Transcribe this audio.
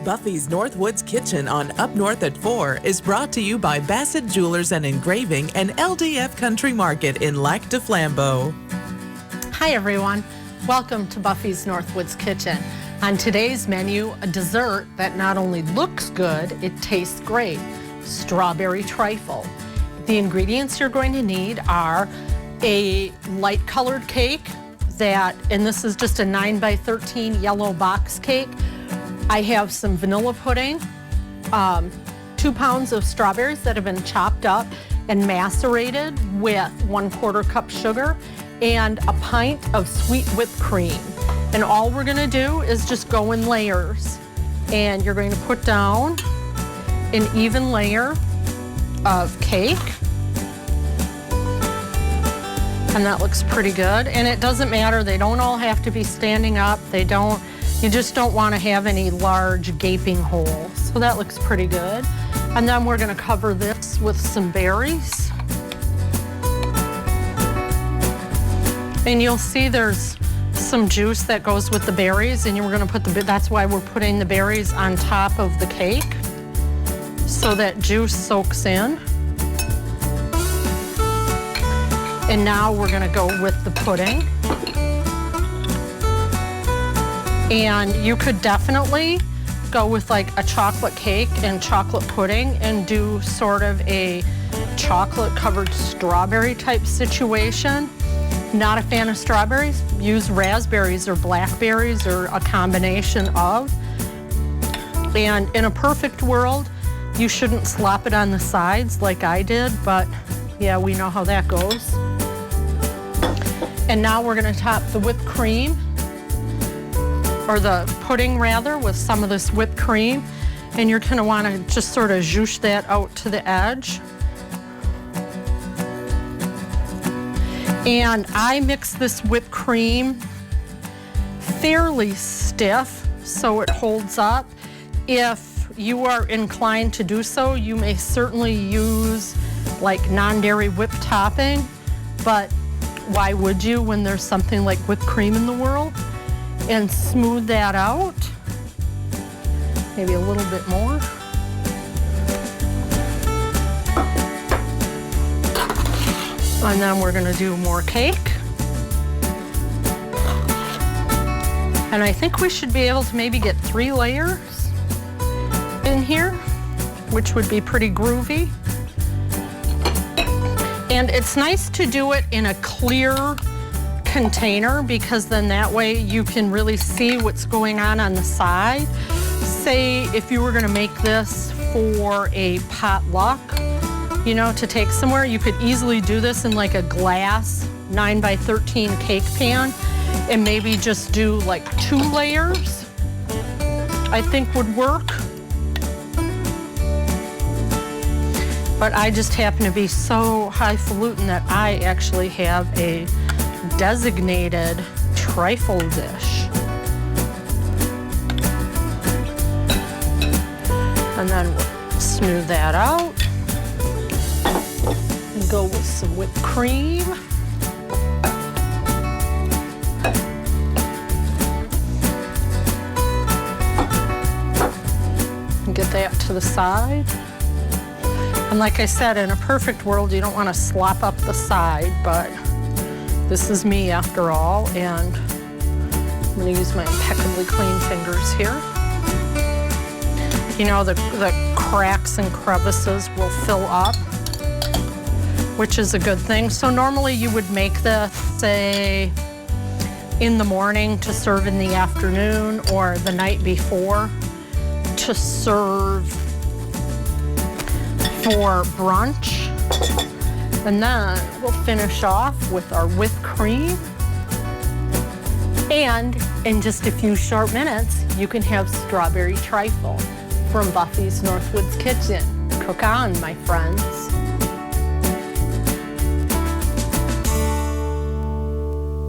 Buffy's Northwoods Kitchen on Up North at 4 is brought to you by Bassett Jewelers and Engraving and LDF Country Market in Lac du Flambeau. Hi everyone, welcome to Buffy's Northwoods Kitchen. On today's menu, a dessert that not only looks good, it tastes great, strawberry trifle. The ingredients you're going to need are a light colored cake and this is just a 9x13 yellow box cake. I have some vanilla pudding, 2 pounds of strawberries that have been chopped up and macerated with 1/4 cup sugar, and a pint of sweet whipped cream. And all we're gonna do is just go in layers. And you're going to put down an even layer of cake. And that looks pretty good. And it doesn't matter, they don't all have to be standing up. You just don't want to have any large gaping holes. So that looks pretty good. And then we're going to cover this with some berries. And you'll see there's some juice that goes with the berries, and we're going to put that's why we're putting the berries on top of the cake, so that juice soaks in. And now we're going to go with the pudding. And you could definitely go with like a chocolate cake and chocolate pudding and do sort of a chocolate covered strawberry type situation. Not a fan of strawberries, use raspberries or blackberries or a combination of. And in a perfect world, you shouldn't slop it on the sides like I did, but yeah, we know how that goes. And now we're gonna top the whipped cream, or the pudding rather, with some of this whipped cream. And you're gonna wanna just sort of zhoosh that out to the edge. And I mix this whipped cream fairly stiff so it holds up. If you are inclined to do so, you may certainly use like non-dairy whipped topping, but why would you when there's something like whipped cream in the world? And smooth that out, maybe a little bit more. And then we're gonna do more cake. And I think we should be able to maybe get 3 layers in here, which would be pretty groovy. And it's nice to do it in a clear container, because then that way you can really see what's going on the side. Say if you were gonna make this for a potluck, you know, to take somewhere, you could easily do this in like a glass 9x13 cake pan and maybe just do like 2 layers, I think would work. But I just happen to be so highfalutin that I actually have a designated trifle dish. And then we'll smooth that out and go with some whipped cream. And get that to the side. And like I said, in a perfect world, you don't want to slop up the side, but this is me after all, and I'm going to use my impeccably clean fingers here. You know, the cracks and crevices will fill up, which is a good thing. So normally you would make this, say, in the morning to serve in the afternoon, or the night before to serve for brunch. And then we'll finish off with our whipped cream. And in just a few short minutes, you can have strawberry trifle from Buffy's Northwoods Kitchen. Cook on, my friends.